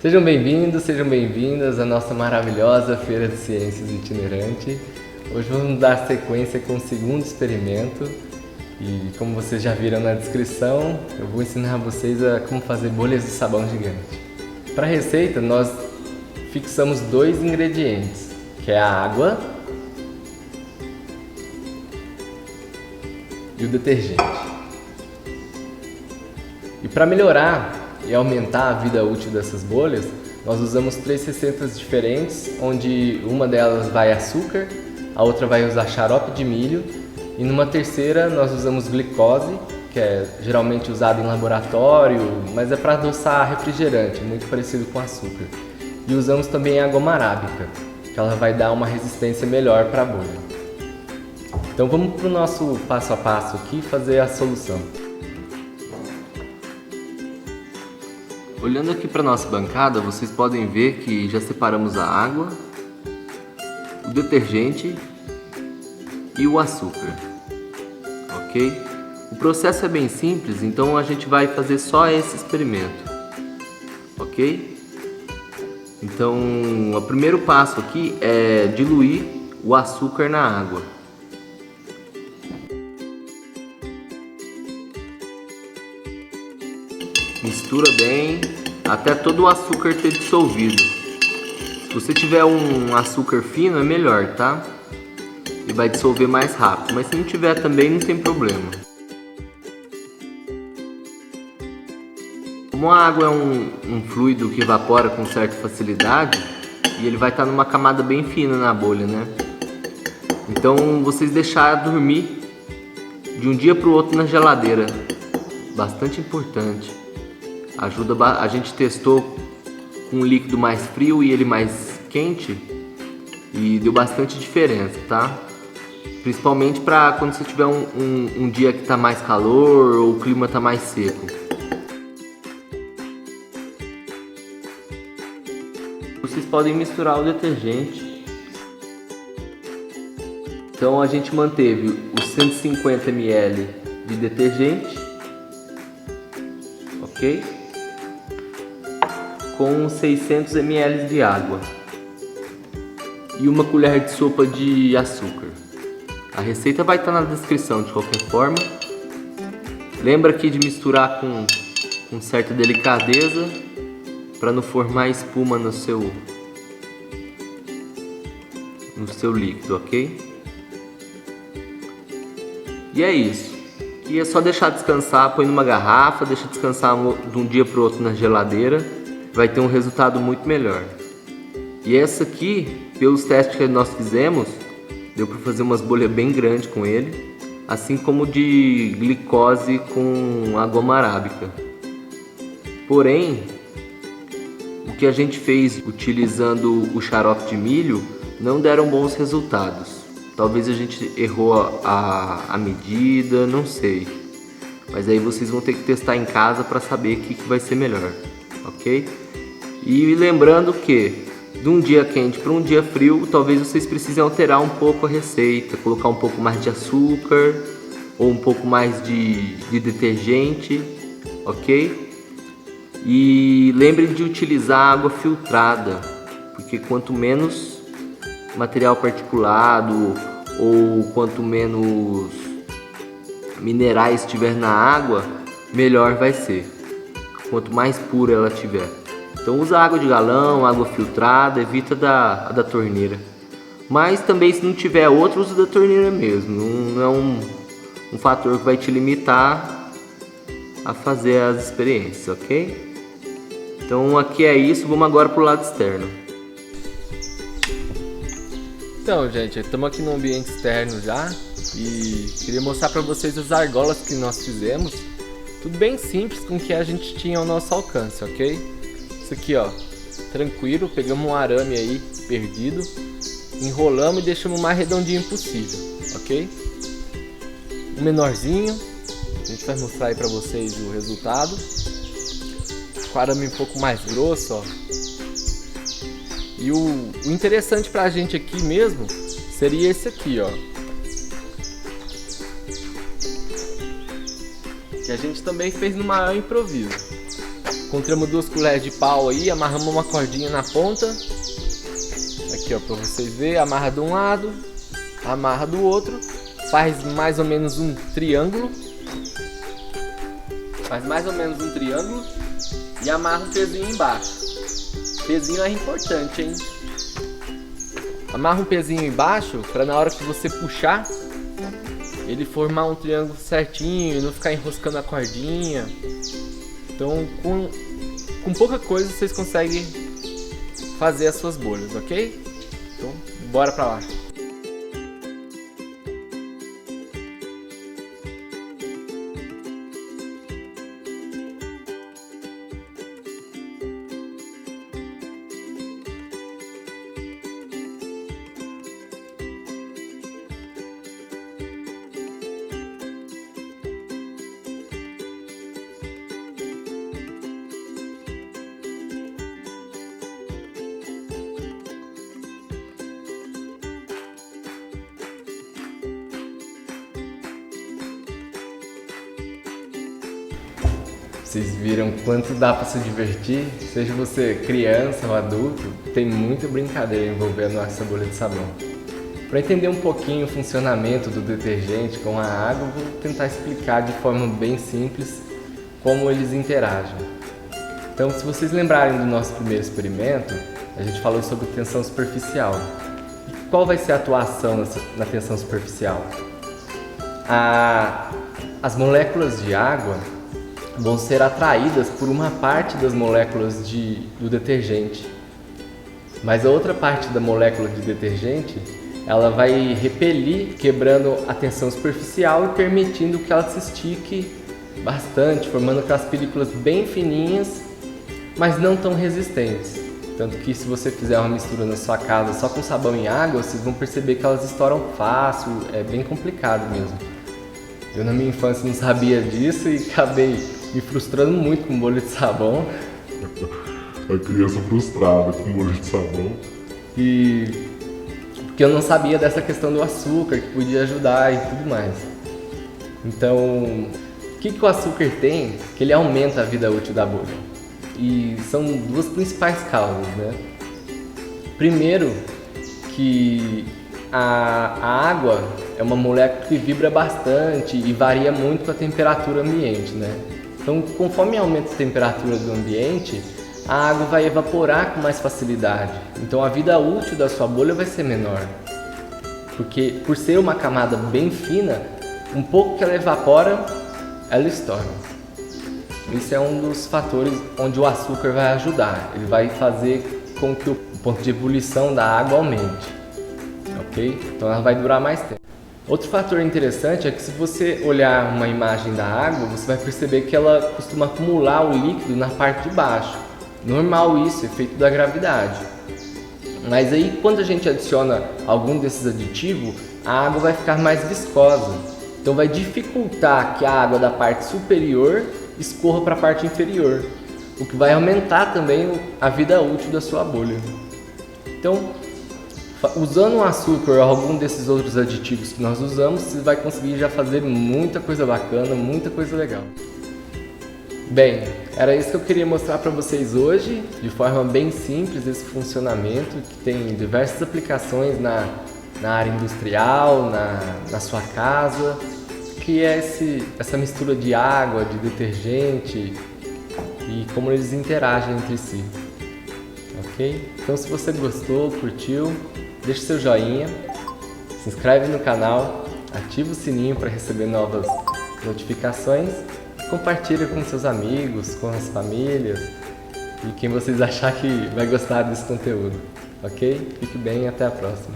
Sejam bem-vindos, sejam bem-vindas à nossa maravilhosa Feira de Ciências itinerante. Hoje vamos dar sequência com o segundo experimento e, como vocês já viram na descrição, eu vou ensinar vocês a como fazer bolhas de sabão gigante. Para a receita, nós fixamos dois ingredientes, que é a água e o detergente. E para melhorar e aumentar a vida útil dessas bolhas, nós usamos três receitas diferentes, onde uma delas vai açúcar, a outra vai usar xarope de milho e numa terceira nós usamos glicose, que é geralmente usado em laboratório, mas é para adoçar refrigerante, muito parecido com açúcar. E usamos também água arábica, que ela vai dar uma resistência melhor para a bolha. Então vamos para o nosso passo a passo aqui fazer a solução. Olhando aqui para nossa bancada, vocês podem ver que já separamos a água, o detergente e o açúcar, ok? O processo é bem simples, então a gente vai fazer só esse experimento, ok? Então, o primeiro passo aqui é diluir o açúcar na água. Mistura bem até todo o açúcar ter dissolvido. Se você tiver um açúcar fino é melhor, tá? E vai dissolver mais rápido, mas se não tiver também não tem problema. Como a água é um fluido que evapora com certa facilidade, e ele vai estar numa camada bem fina na bolha, né? Então vocês deixar dormir de um dia para o outro na geladeira, bastante importante. Ajuda, a gente testou com um líquido mais frio e ele mais quente e deu bastante diferença, tá? Principalmente para quando você tiver um dia que tá mais calor ou o clima tá mais seco. Vocês podem misturar o detergente. Então a gente manteve os 150 ml de detergente, ok? Com 600 ml de água e uma colher de sopa de açúcar. A receita vai estar na descrição de qualquer forma. Lembra aqui de misturar com certa delicadeza para não formar espuma no seu líquido, ok? E é isso. E é só deixar descansar, põe numa garrafa, deixa descansar de um dia para o outro na geladeira. Vai ter um resultado muito melhor. E essa aqui, pelos testes que nós fizemos, deu para fazer umas bolhas bem grandes com ele, assim como de glicose com água arábica. Porém, o que a gente fez utilizando o xarope de milho não deram bons resultados. Talvez a gente errou a medida, não sei. Mas aí vocês vão ter que testar em casa para saber o que vai ser melhor, ok? E lembrando que de um dia quente para um dia frio, talvez vocês precisem alterar um pouco a receita, colocar um pouco mais de açúcar ou um pouco mais de detergente, ok? E lembrem de utilizar água filtrada, porque quanto menos material particulado ou quanto menos minerais tiver na água, melhor vai ser, quanto mais pura ela tiver. Então usa água de galão, água filtrada, evita da torneira. Mas também se não tiver outra, usa da torneira mesmo. Não é um fator que vai te limitar a fazer as experiências, ok? Então aqui é isso, vamos agora para o lado externo. Então, gente, estamos aqui no ambiente externo já e queria mostrar para vocês as argolas que nós fizemos. Tudo bem simples com o que a gente tinha ao nosso alcance, ok? Isso aqui, ó, tranquilo, pegamos um arame aí perdido, enrolamos e deixamos o mais redondinho possível, ok? Um menorzinho, a gente vai mostrar aí pra vocês o resultado. Com o arame um pouco mais grosso, ó. E o interessante pra gente aqui mesmo seria esse aqui, ó. Que a gente também fez no maior improviso. Encontramos 2 colheres de pau aí, amarramos uma cordinha na ponta. Aqui ó, pra vocês verem, amarra de um lado, amarra do outro. Faz mais ou menos um triângulo. E amarra um pezinho embaixo. Pezinho é importante, hein? Amarra um pezinho embaixo para na hora que você puxar ele formar um triângulo certinho e não ficar enroscando a cordinha. Então com pouca coisa vocês conseguem fazer as suas bolhas, ok? Então bora pra lá. Vocês viram quanto dá para se divertir? Seja você criança ou adulto, tem muita brincadeira envolvendo essa bolha de sabão. Para entender um pouquinho o funcionamento do detergente com a água, eu vou tentar explicar de forma bem simples como eles interagem. Então, se vocês lembrarem do nosso primeiro experimento, a gente falou sobre tensão superficial. E qual vai ser a atuação na tensão superficial? As moléculas de água vão ser atraídas por uma parte das moléculas do detergente, mas a outra parte da molécula de detergente ela vai repelir, quebrando a tensão superficial e permitindo que ela se estique bastante, formando aquelas películas bem fininhas, mas não tão resistentes. Tanto que se você fizer uma mistura na sua casa só com sabão e água, vocês vão perceber que elas estouram fácil, é bem complicado mesmo. Eu na minha infância não sabia disso e acabei me frustrando muito com bolha de sabão. A criança frustrada com bolha de sabão. E porque eu não sabia dessa questão do açúcar, que podia ajudar e tudo mais. Então, o que o açúcar tem? Que ele aumenta a vida útil da bolha. E são 2 principais causas, né? Primeiro, que a água é uma molécula que vibra bastante e varia muito com a temperatura ambiente, né? Então, conforme aumenta a temperatura do ambiente, a água vai evaporar com mais facilidade. Então, a vida útil da sua bolha vai ser menor. Porque, por ser uma camada bem fina, um pouco que ela evapora, ela estoura. Esse é um dos fatores onde o açúcar vai ajudar. Ele vai fazer com que o ponto de ebulição da água aumente. Ok? Então, ela vai durar mais tempo. Outro fator interessante é que se você olhar uma imagem da água, você vai perceber que ela costuma acumular o líquido na parte de baixo. Normal isso, efeito da gravidade. Mas aí quando a gente adiciona algum desses aditivos, a água vai ficar mais viscosa. Então vai dificultar que a água da parte superior escorra para a parte inferior, o que vai aumentar também a vida útil da sua bolha. Então, usando o açúcar ou algum desses outros aditivos que nós usamos, você vai conseguir já fazer muita coisa bacana, muita coisa legal. Bem, era isso que eu queria mostrar para vocês hoje, de forma bem simples, esse funcionamento que tem diversas aplicações na área industrial, na sua casa, que é essa mistura de água, de detergente e como eles interagem entre si. Ok? Então se você gostou, curtiu, deixe seu joinha, se inscreve no canal, ativa o sininho para receber novas notificações, compartilha com seus amigos, com as famílias e quem vocês acharem que vai gostar desse conteúdo, ok? Fique bem e até a próxima.